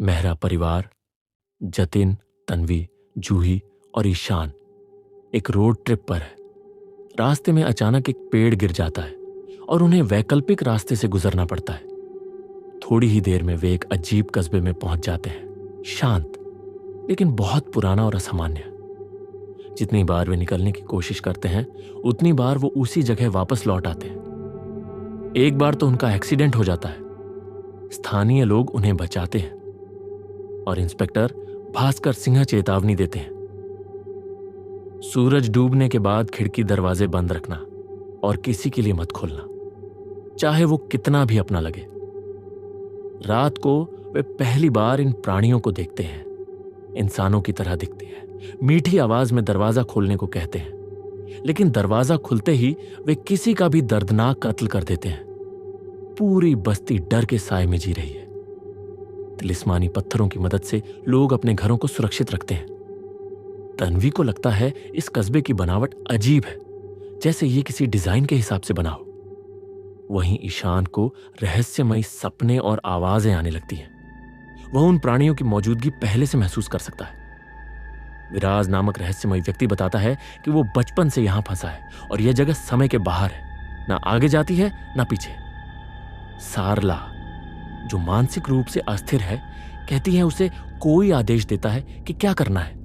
मेहरा परिवार, जतिन, तन्वी, जूही और ईशान एक रोड ट्रिप पर है। रास्ते में अचानक एक पेड़ गिर जाता है और उन्हें वैकल्पिक रास्ते से गुजरना पड़ता है। थोड़ी ही देर में वे एक अजीब कस्बे में पहुंच जाते हैं, शांत लेकिन बहुत पुराना और असामान्य। जितनी बार वे निकलने की कोशिश करते हैं उतनी बार वो उसी जगह वापस लौट आते हैं। एक बार तो उनका एक्सीडेंट हो जाता है। स्थानीय लोग उन्हें बचाते हैं और इंस्पेक्टर भास्कर सिंह चेतावनी देते हैं, सूरज डूबने के बाद खिड़की दरवाजे बंद रखना और किसी के लिए मत खोलना, चाहे वो कितना भी अपना लगे। रात को वे पहली बार इन प्राणियों को देखते हैं। इंसानों की तरह दिखते हैं, मीठी आवाज में दरवाजा खोलने को कहते हैं, लेकिन दरवाजा खुलते ही वे किसी का भी दर्दनाक कत्ल कर देते हैं। पूरी बस्ती डर के साए में जी रही है। तिलिस्मानी पत्थरों की मदद से लोग अपने घरों को सुरक्षित रखते हैं। तन्वी को लगता है इस कस्बे की बनावट अजीब है, जैसे ये किसी डिजाइन के हिसाब से बना हो। वहीं ईशान को रहस्यमयी सपने और आवाजें आने लगती हैं। वह उन प्राणियों की मौजूदगी पहले से महसूस कर सकता है। विराज नामक रहस्यमयी व्यक्ति बताता है कि वो बचपन से यहां फंसा है और यह जगह समय के बाहर है, ना आगे जाती है ना पीछे। सारला, जो मानसिक रूप से अस्थिर है, कहती है उसे कोई आदेश देता है कि क्या करना है।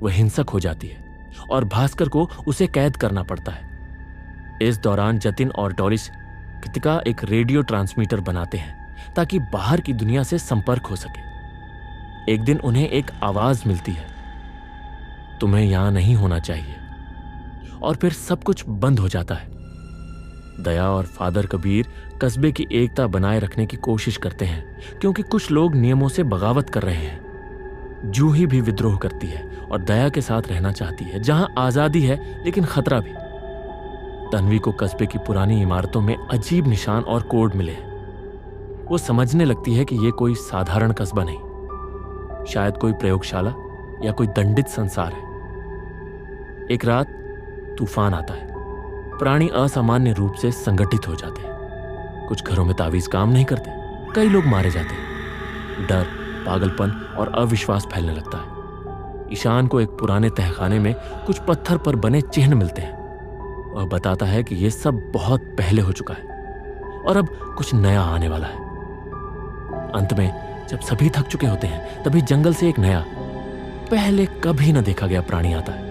वह हिंसक हो जाती है और भास्कर को उसे कैद करना पड़ता है। इस दौरान जतिन और डॉलिस कृतिका एक रेडियो ट्रांसमीटर बनाते हैं ताकि बाहर की दुनिया से संपर्क हो सके। एक दिन उन्हें एक आवाज मिलती है, तुम्हें यहां नहीं होना चाहिए, और फिर सब कुछ बंद हो जाता है। दया और फादर कबीर कस्बे की एकता बनाए रखने की कोशिश करते हैं, क्योंकि कुछ लोग नियमों से बगावत कर रहे हैं। जूही भी विद्रोह करती है और दया के साथ रहना चाहती है, जहां आजादी है लेकिन खतरा भी। तन्वी को कस्बे की पुरानी इमारतों में अजीब निशान और कोड मिले हैं। वो समझने लगती है कि यह कोई साधारण कस्बा नहीं, शायद कोई प्रयोगशाला या कोई दंडित संसार है। एक रात तूफान आता है। प्राणी असामान्य रूप से संगठित हो जाते हैं। कुछ घरों में तावीज काम नहीं करते, कई लोग मारे जाते हैं। डर, पागलपन और अविश्वास फैलने लगता है। ईशान को एक पुराने तहखाने में कुछ पत्थर पर बने चिन्ह मिलते हैं। वह बताता है कि यह सब बहुत पहले हो चुका है और अब कुछ नया आने वाला है। अंत में जब सभी थक चुके होते हैं, तभी जंगल से एक नया, पहले कभी न देखा गया प्राणी आता है।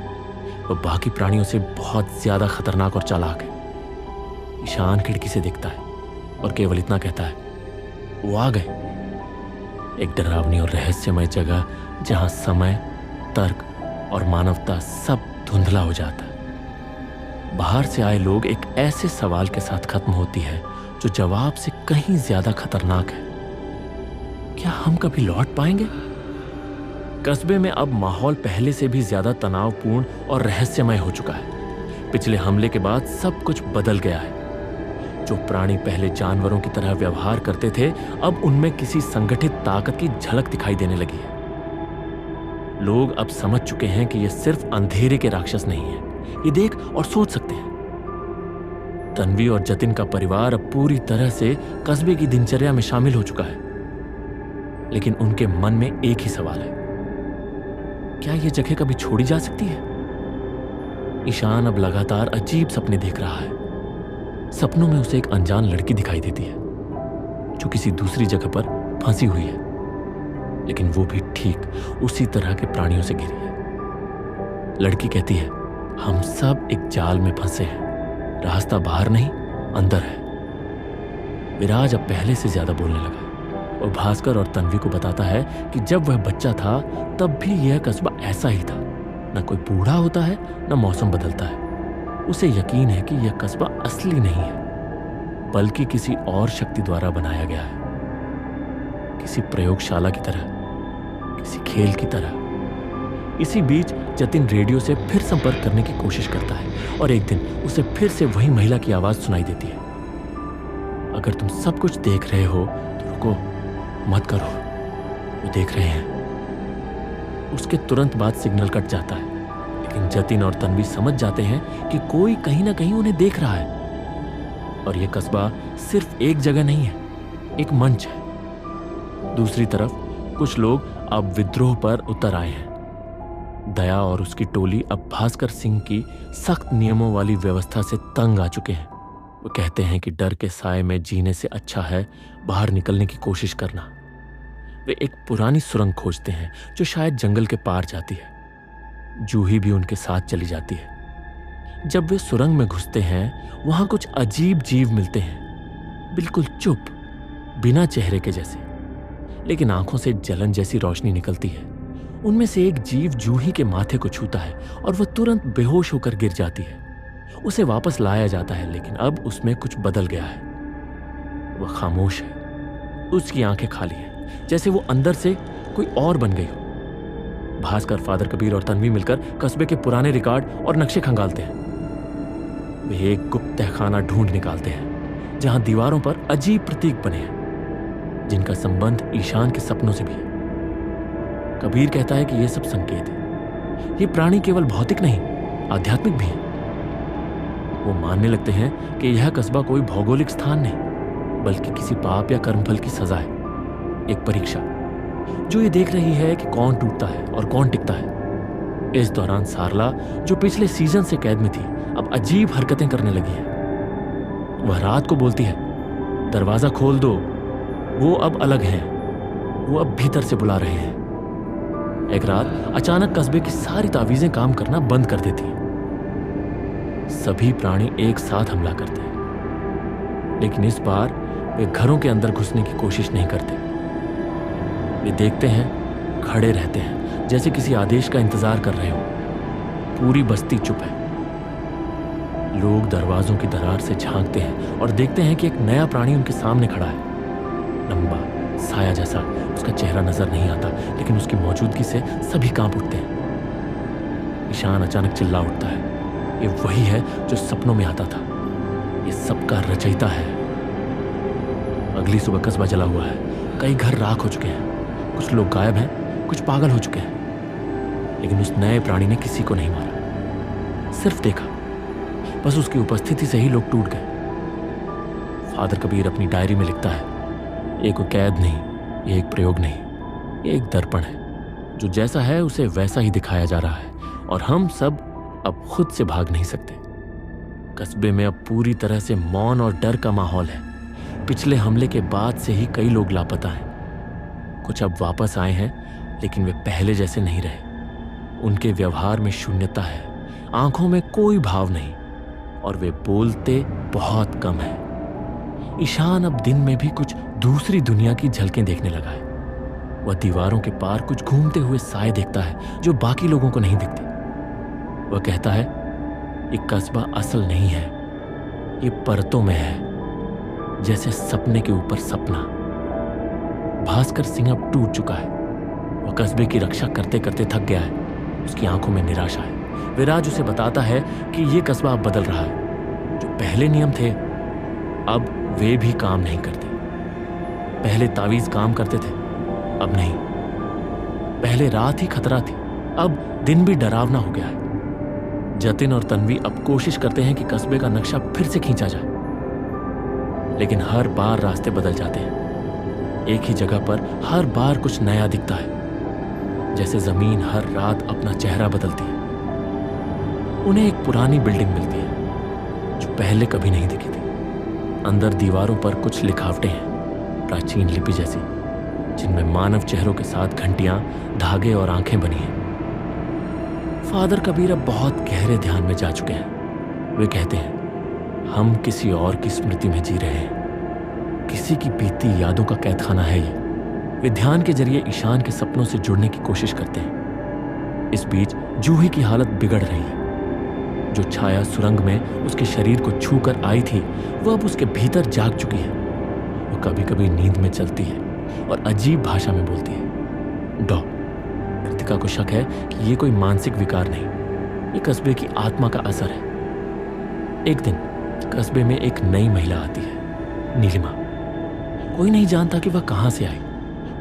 वह बाकी प्राणियों से बहुत ज्यादा खतरनाक और चालाक है। ईशान खिड़की से देखता है और केवल इतना कहता है, वो आ गए। एक डरावनी और रहस्यमय जगह जहां समय, तर्क और मानवता सब धुंधला हो जाता है। बाहर से आए लोग एक ऐसे सवाल के साथ खत्म होती है जो जवाब से कहीं ज्यादा खतरनाक है। क्या हम कभी लौट पाएंगे? कस्बे में अब माहौल पहले से भी ज्यादा तनावपूर्ण और रहस्यमय हो चुका है। पिछले हमले के बाद सब कुछ बदल गया है। जो प्राणी पहले जानवरों की तरह व्यवहार करते थे, अब उनमें किसी संगठित ताकत की झलक दिखाई देने लगी है। लोग अब समझ चुके हैं कि यह सिर्फ अंधेरे के राक्षस नहीं है, ये देख और सोच सकते हैं। तन्वी और जतिन का परिवार अब पूरी तरह से कस्बे की दिनचर्या में शामिल हो चुका है, लेकिन उनके मन में एक ही सवाल है, क्या यह जगह कभी छोड़ी जा सकती है? ईशान अब लगातार अजीब सपने देख रहा है। सपनों में उसे एक अनजान लड़की दिखाई देती है जो किसी दूसरी जगह पर फंसी हुई है, लेकिन वो भी ठीक उसी तरह के प्राणियों से घिरी है। लड़की कहती है, हम सब एक जाल में फंसे हैं, रास्ता बाहर नहीं अंदर है। विराज अब पहले से ज्यादा बोलने लगा और भास्कर और तन्वी को बताता है कि जब वह बच्चा था तब भी यह कस्बा ऐसा ही था। न कोई बूढ़ा होता है, न मौसम बदलता है। उसे यकीन है कि यह कस्बा असली नहीं है, बल्कि किसी और शक्ति द्वारा बनाया गया है, किसी प्रयोगशाला की तरह, किसी खेल की तरह। इसी बीच जतिन रेडियो से फिर संपर्क करने की कोशिश करता है और एक दिन उसे फिर से वही महिला की आवाज सुनाई देती है, अगर तुम सब कुछ देख रहे हो तो रुको, मत करो, वो देख रहे हैं। उसके तुरंत बाद सिग्नल कट जाता है, लेकिन जतिन और तन्वी समझ जाते हैं कि कोई कहीं ना कहीं उन्हें देख रहा है और यह कस्बा सिर्फ एक जगह नहीं है, एक मंच है। दूसरी तरफ कुछ लोग अब विद्रोह पर उतर आए हैं। दया और उसकी टोली अब भास्कर सिंह की सख्त नियमों वाली व्यवस्था से तंग आ चुके हैं। वो कहते हैं कि डर के साए में जीने से अच्छा है बाहर निकलने की कोशिश करना। वे एक पुरानी सुरंग खोजते हैं जो शायद जंगल के पार जाती है। जूही भी उनके साथ चली जाती है। जब वे सुरंग में घुसते हैं वहां कुछ अजीब जीव मिलते हैं, बिल्कुल चुप, बिना चेहरे के जैसे, लेकिन आंखों से जलन जैसी रोशनी निकलती है। उनमें से एक जीव जूही के माथे को छूता है और वह तुरंत बेहोश होकर गिर जाती है। उसे वापस लाया जाता है, लेकिन अब उसमें कुछ बदल गया है। वह खामोश है, उसकी आंखें खाली हैं, जैसे वो अंदर से कोई और बन गई हो। भास्कर, फादर कबीर और तन्वी मिलकर कस्बे के पुराने रिकॉर्ड और नक्शे खंगालते हैं। वे एक गुप्त तहखाना ढूंढ निकालते हैं जहां दीवारों पर अजीब प्रतीक बने हैं जिनका संबंध ईशान के सपनों से भी है। कबीर कहता है कि यह सब संकेत है। ये प्राणी केवल भौतिक नहीं, आध्यात्मिक भी है। वो मानने लगते हैं कि यह कस्बा कोई भौगोलिक स्थान नहीं, बल्कि किसी पाप या कर्मफल की सजा है, एक परीक्षा जो ये देख रही है कि कौन टूटता है और कौन टिकता है। इस दौरान सारला, जो पिछले सीजन से कैद में थी, अब अजीब हरकतें करने लगी है। वह रात को बोलती है, दरवाजा खोल दो, वो अब अलग हैं, वो अब भीतर से बुला रहे हैं। एक रात अचानक कस्बे की सारी तावीजें काम करना बंद कर देती हैं। सभी प्राणी एक साथ हमला करते हैं, लेकिन इस बार वे घरों के अंदर घुसने की कोशिश नहीं करते। वे देखते हैं, खड़े रहते हैं, जैसे किसी आदेश का इंतजार कर रहे हो। पूरी बस्ती चुप है। लोग दरवाजों की दरार से झांकते हैं और देखते हैं कि एक नया प्राणी उनके सामने खड़ा है। लंबा, साया जैसा। उसका चेहरा नजर नहीं आता, लेकिन उसकी मौजूदगी से सभी कांप उठते हैं। ईशान अचानक चिल्ला उठता है, ये वही है जो सपनों में आता था। ये सबका रचयिता है। अगली सुबह कस्बा जला हुआ है। कई घर राख हो चुके हैं। कुछ लोग गायब हैं, कुछ पागल हो चुके हैं। लेकिन उस नए प्राणी ने किसी को नहीं मारा, सिर्फ देखा। बस उसकी उपस्थिति से ही लोग टूट गए। फादर कबीर अपनी डायरी में लिखता है, ये कोई कैद नहीं, ये एक प्रयोग नहीं, ये एक दर्पण है। जो जैसा है उसे वैसा ही दिखाया जा रहा है और हम सब अब खुद से भाग नहीं सकते। कस्बे में अब पूरी तरह से मौन और डर का माहौल है। पिछले हमले के बाद से ही कई लोग लापता हैं। कुछ अब वापस आए हैं, लेकिन वे पहले जैसे नहीं रहे। उनके व्यवहार में शून्यता है, आंखों में कोई भाव नहीं और वे बोलते बहुत कम है। ईशान अब दिन में भी कुछ दूसरी दुनिया की झलकें देखने लगा है। वह दीवारों के पार कुछ घूमते हुए साए देखता है जो बाकी लोगों को नहीं दिखते। वह कहता है, ये कस्बा असल नहीं है, ये परतों में है, जैसे सपने के ऊपर सपना। भास्कर सिंह अब टूट चुका है। वह कस्बे की रक्षा करते करते थक गया है। उसकी आंखों में निराशा है। विराज उसे बताता है कि यह कस्बा अब बदल रहा है। जो पहले नियम थे अब वे भी काम नहीं करते। पहले तावीज काम करते थे, अब नहीं। पहले रात ही खतरा थी, अब दिन भी डरावना हो गया है। जतिन और तन्वी अब कोशिश करते हैं कि कस्बे का नक्शा फिर से खींचा जाए, लेकिन हर बार रास्ते बदल जाते हैं। एक ही जगह पर हर बार कुछ नया दिखता है, जैसे जमीन हर रात अपना चेहरा बदलती है। उन्हें एक पुरानी बिल्डिंग मिलती है जो पहले कभी नहीं दिखी थी। अंदर दीवारों पर कुछ लिखावटें हैं, प्राचीन लिपि जैसी, जिनमें मानव चेहरों के साथ घंटियां, धागे और आंखें बनी हैं। फादर कबीर अब बहुत गहरे ध्यान में जा चुके हैं। वे कहते हैं, हम किसी और की स्मृति में जी रहे हैं। किसी की बीती यादों का कैदखाना है ये। वे ध्यान के जरिए ईशान के सपनों से जुड़ने की कोशिश करते हैं। इस बीच जूही की हालत बिगड़ रही है। जो छाया सुरंग में उसके शरीर को छूकर आई थी, वह अब उसके भीतर जाग चुकी है। वो कभी कभी नींद में चलती है और अजीब भाषा में बोलती है। कृतिका को शक है कि ये कोई मानसिक विकार नहीं, ये कस्बे की आत्मा का असर है। एक दिन कस्बे में एक नई महिला आती है, नीलिमा। कोई नहीं जानता कि वह कहां से आई।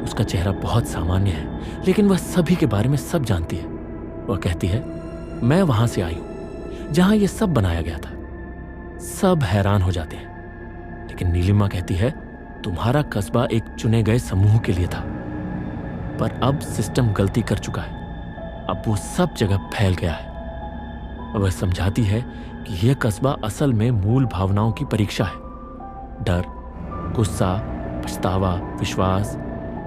उसका चेहरा बहुत सामान्य है, लेकिन वह सभी के बारे में सब जानती है। वह कहती है, मैं वहां से आई हूं जहां यह सब बनाया गया था। सब हैरान हो जाते हैं, लेकिन नीलिमा कहती है, तुम्हारा कस्बा एक चुने गए समूह के लिए था। पर अब सिस्टम गलती कर चुका है। अब वो सब जगह फैल गया है। वह समझाती है कि यह कस्बा असल में मूल भावनाओं की परीक्षा है। डर, गुस्सा, पछतावा, विश्वास,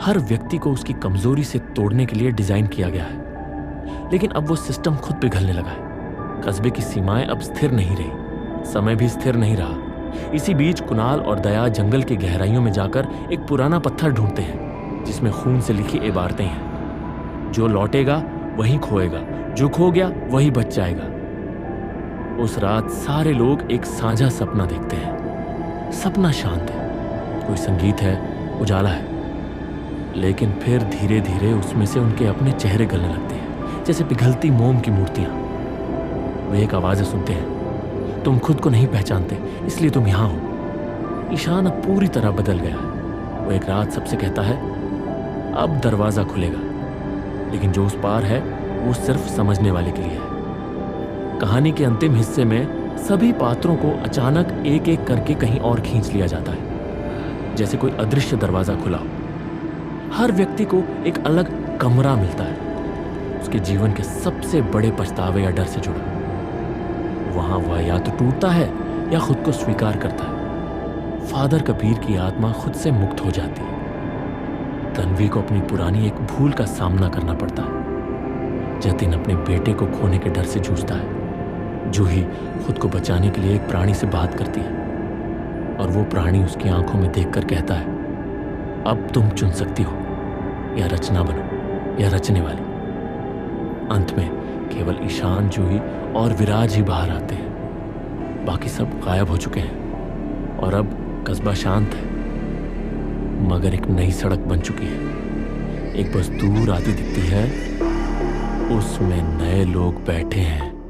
हर व्यक्ति को उसकी कमजोरी से तोड़ने के लिए डिजाइन किया गया है। लेकिन अब वो सिस्टम खुद पिघलने लगा है। कस्बे की सीमाएं अब स्थिर नहीं रही, समय भी स्थिर नहीं रहा। इसी बीच कुणाल और दया जंगल की गहराइयों में जाकर एक पुराना पत्थर ढूंढते हैं जिसमें खून से लिखी इबारतें हैं। जो लौटेगा वही खोएगा, जो खो गया वही बच जाएगा। उस रात सारे लोग एक साझा सपना देखते हैं। सपना शांत है, कोई संगीत है, उजाला है, लेकिन फिर धीरे धीरे उसमें से उनके अपने चेहरे गलने लगते हैं, जैसे पिघलती मोम की मूर्तियां। वे एक आवाज़ सुनते हैं, तुम खुद को नहीं पहचानते इसलिए तुम यहां हो। ईशान अब पूरी तरह बदल गया है। वो एक रात सबसे कहता है, अब दरवाजा खुलेगा, लेकिन जो उस पार है वो सिर्फ समझने वाले के लिए है। कहानी के अंतिम हिस्से में सभी पात्रों को अचानक एक एक करके कहीं और खींच लिया जाता है, जैसे कोई अदृश्य दरवाजा खुला हो। हर व्यक्ति को एक अलग कमरा मिलता है, उसके जीवन के सबसे बड़े पछतावे या डर से जुड़ा। वहां वह या तो टूटता है या खुद को स्वीकार करता है। फादर कबीर की आत्मा खुद से मुक्त हो जाती है। तन्वी को अपनी पुरानी एक भूल का सामना करना पड़ता है। जतिन अपने बेटे को खोने के डर से जूझता है। जूही खुद को बचाने के लिए एक प्राणी से बात करती है और वो प्राणी उसकी आंखों में देखकर कहता है, अब तुम चुन सकती हो, या रचना बनो या रचने वाली। अंत में केवल ईशान, जूही और विराज ही बाहर आते हैं। बाकी सब गायब हो चुके हैं और अब कस्बा शांत है, मगर एक नई सड़क बन चुकी है। एक बस दूर आती दिखती है, उसमें नए लोग बैठे हैं।